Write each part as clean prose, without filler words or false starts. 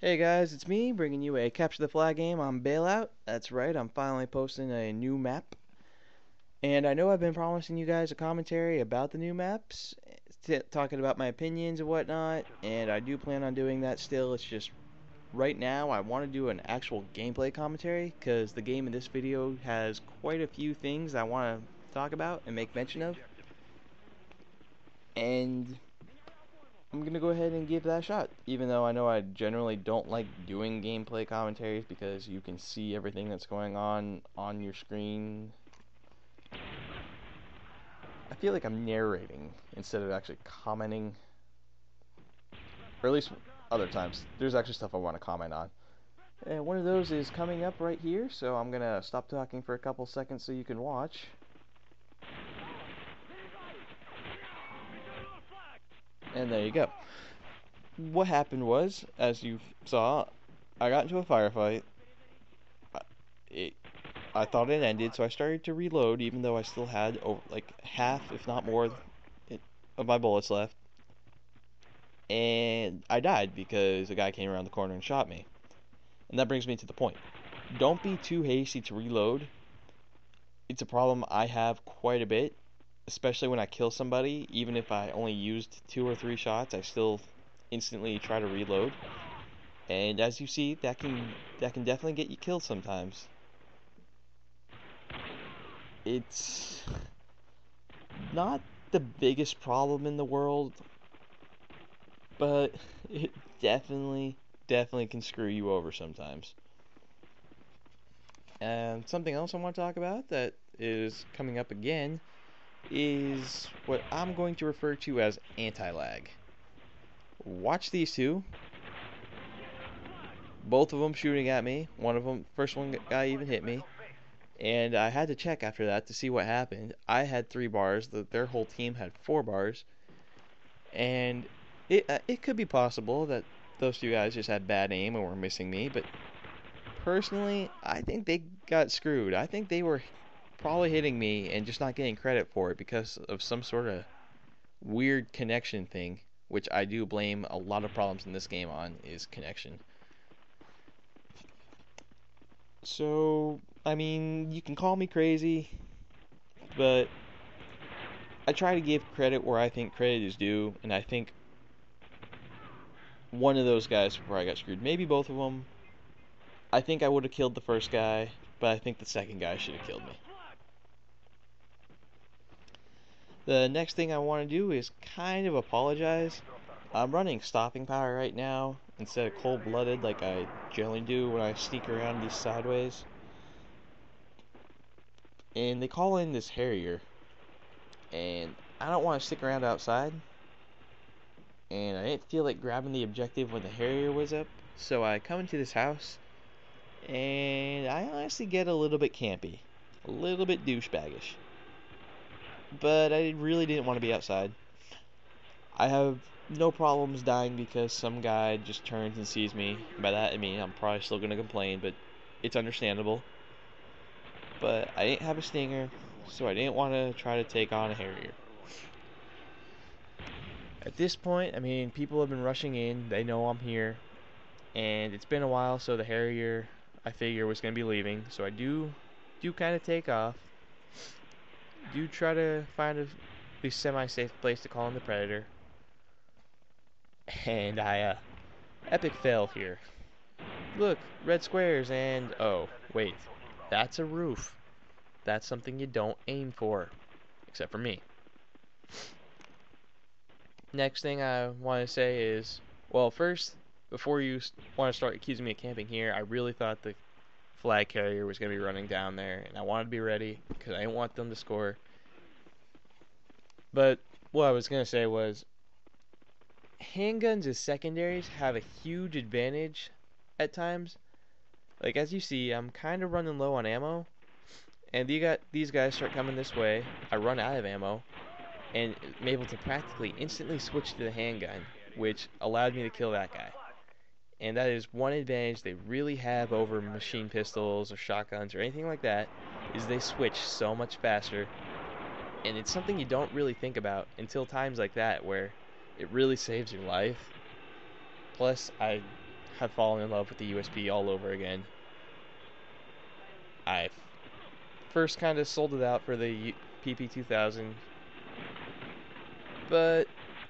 Hey guys, it's me bringing you a capture the flag game on Bailout. That's right, I'm finally posting a new map. And I know I've been promising you guys a commentary about the new maps, talking about my opinions and whatnot, and I do plan on doing that still. It's just right now I want to do an actual gameplay commentary because the game in this video has quite a few things I want to talk about and make mention of. And I'm gonna go ahead and give that a shot, even though I know I generally don't like doing gameplay commentaries because you can see everything that's going on your screen. I feel like I'm narrating instead of actually commenting, or at least other times. There's actually stuff I want to comment on. And one of those is coming up right here, so I'm gonna stop talking for a couple seconds so you can watch. And there you go. What happened was, as you saw, I got into a firefight. It I thought it ended, so I started to reload, even though I still had like half, if not more, of my bullets left. And I died because a guy came around the corner and shot me. And that brings me to the point. Don't be too hasty to reload. It's a problem I have quite a bit, especially when I kill somebody. Even if I only used 2 or 3 shots, I still instantly try to reload. And as you see, that can definitely get you killed sometimes. It's not the biggest problem in the world, but it definitely can screw you over sometimes. And something else I want to talk about that is coming up again is what I'm going to refer to as anti-lag. Watch these two. Both of them shooting at me. One of them, first one guy even hit me. And I had to check after that to see what happened. I had 3 bars. Their whole team had 4 bars. And it could be possible that those 2 guys just had bad aim and were missing me, but personally, I think they got screwed. I think they were probably hitting me and just not getting credit for it because of some sort of weird connection thing, which I do blame a lot of problems in this game on, is connection. So, I mean, you can call me crazy, but I try to give credit where I think credit is due, and I think one of those guys before I got screwed, maybe both of them. I think I would have killed the first guy, but I think the second guy should have killed me. The next thing I want to do is kind of apologize. I'm running stopping power right now instead of cold-blooded like I generally do when I sneak around these sideways. And they call in this Harrier, and I don't want to stick around outside. And I didn't feel like grabbing the objective when the Harrier was up, so I come into this house, and I honestly get a little bit campy, a little bit douchebaggish. But I really didn't want to be outside. I have no problems dying because some guy just turns and sees me. By that I mean I'm probably still going to complain, but it's understandable. But I didn't have a stinger, so I didn't want to try to take on a Harrier. At this point, I mean, people have been rushing in. They know I'm here. And it's been a while, so the Harrier, I figure, was going to be leaving. So I do kind of take off. Do try to find a at least semi-safe place to call in the Predator. And I, epic fail here. Look, red squares and, oh, wait. That's a roof. That's something you don't aim for. Except for me. Next thing I want to say is, well, first, before you want to start accusing me of camping here, I really thought the flag carrier was going to be running down there, and I wanted to be ready because I didn't want them to score. But what I was going to say was, handguns as secondaries have a huge advantage at times. Like, as you see, I'm kind of running low on ammo, and these guys start coming this way. I run out of ammo, and I'm able to practically instantly switch to the handgun, which allowed me to kill that guy. And that is one advantage they really have over machine pistols or shotguns or anything like that, is they switch so much faster. And it's something you don't really think about until times like that where it really saves your life. Plus, I have fallen in love with the USP all over again. I first kind of sold it out for the PP2000, but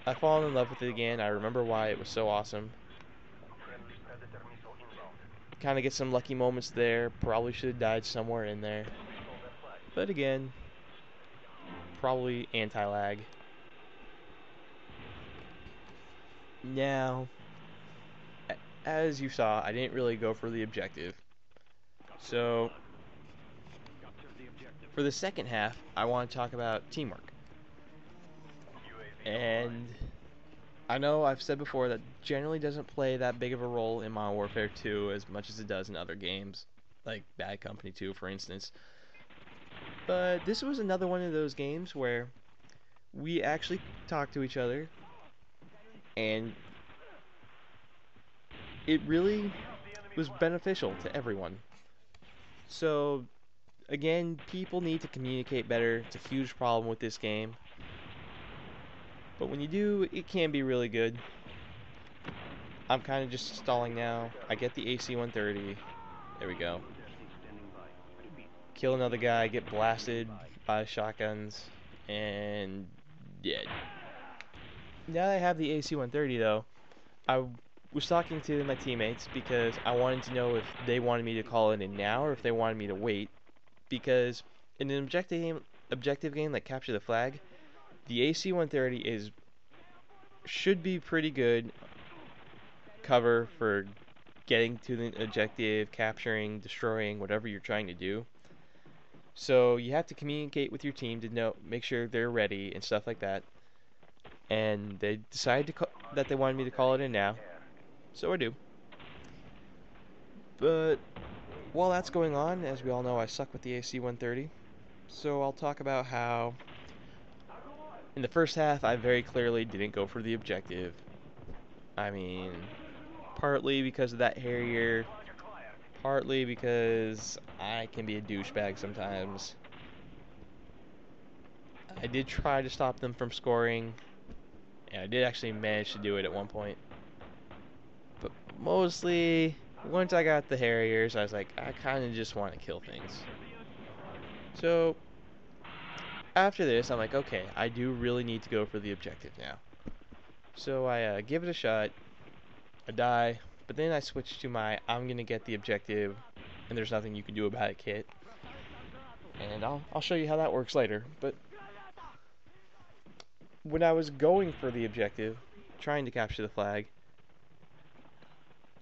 I've fallen in love with it again. I remember why it was so awesome. Kind of get some lucky moments there. Probably should have died somewhere in there. But again, probably anti-lag. Now, as you saw, I didn't really go for the objective. So, for the second half, I want to talk about teamwork. And I know I've said before that generally doesn't play that big of a role in Modern Warfare 2 as much as it does in other games, like Bad Company 2, for instance. But this was another one of those games where we actually talked to each other, and it really was beneficial to everyone. So, again, people need to communicate better. It's a huge problem with this game. But when you do, it can be really good. I'm kind of just stalling now. I get the AC-130. There we go. Kill another guy, get blasted by shotguns, and dead. Now that I have the AC-130 though, I was talking to my teammates because I wanted to know if they wanted me to call it in now or if they wanted me to wait. Because in an objective game like Capture the Flag, the AC-130 should be pretty good cover for getting to the objective, capturing, destroying, whatever you're trying to do. So you have to communicate with your team to make sure they're ready and stuff like that. And they decided that they wanted me to call it in now, so I do. But while that's going on, as we all know, I suck with the AC-130. So I'll talk about how in the first half I very clearly didn't go for the objective. I mean, partly because of that Harrier, partly because I can be a douchebag sometimes. I did try to stop them from scoring, and I did actually manage to do it at one point. But mostly, once I got the Harriers, I was like, I kind of just want to kill things. So, after this, I'm like, okay, I do really need to go for the objective now. So I give it a shot, I die, but then I switch to my I'm going to get the objective, and there's nothing you can do about it kit. And I'll show you how that works later. But when I was going for the objective, trying to capture the flag,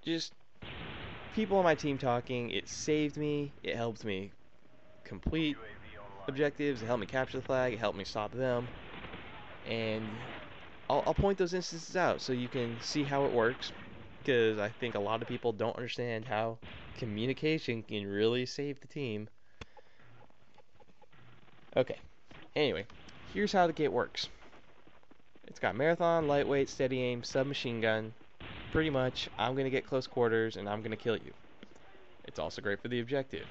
just people on my team talking, it saved me, it helped me complete objectives, it helped me capture the flag, it helped me stop them, and I'll point those instances out so you can see how it works, because I think a lot of people don't understand how communication can really save the team. Okay, anyway, here's how the kit works. It's got marathon, lightweight, steady aim, submachine gun. Pretty much, I'm going to get close quarters and I'm going to kill you. It's also great for the objective.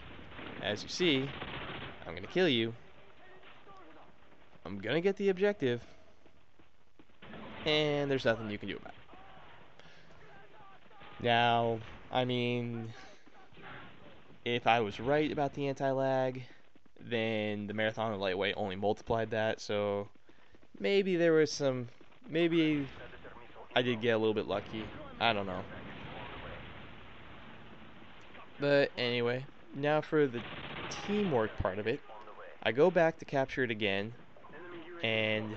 As you see, I'm going to kill you. I'm going to get the objective. And there's nothing you can do about it. Now, I mean, if I was right about the anti-lag, then the marathon and lightweight only multiplied that, so maybe there was some, maybe I did get a little bit lucky. I don't know. But anyway, now for the teamwork part of it, I go back to capture it again, and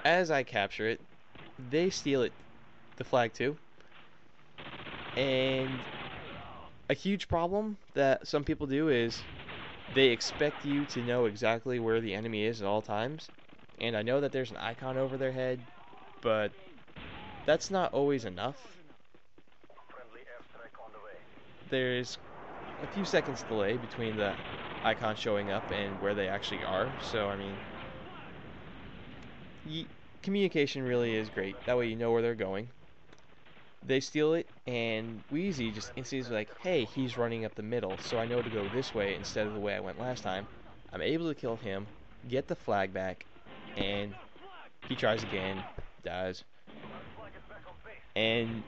as I capture it, they steal it, the flag too. And a huge problem that some people do is they expect you to know exactly where the enemy is at all times. And I know that there's an icon over their head, but that's not always enough. There's a few seconds delay between the icon showing up and where they actually are. So, I mean, communication really is great. That way you know where they're going. They steal it, and Wheezy just instantly is like, hey, he's running up the middle, so I know to go this way instead of the way I went last time. I'm able to kill him, get the flag back, and he tries again, dies. And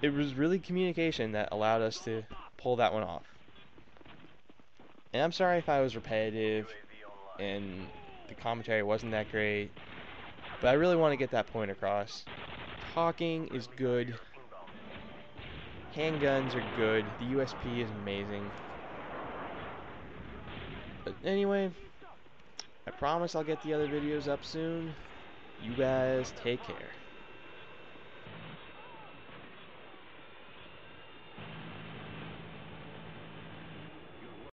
it was really communication that allowed us to pull that one off. And I'm sorry if I was repetitive and the commentary wasn't that great, but I really want to get that point across. Talking is good. Handguns are good. The USP is amazing. But anyway, I promise I'll get the other videos up soon. You guys take care.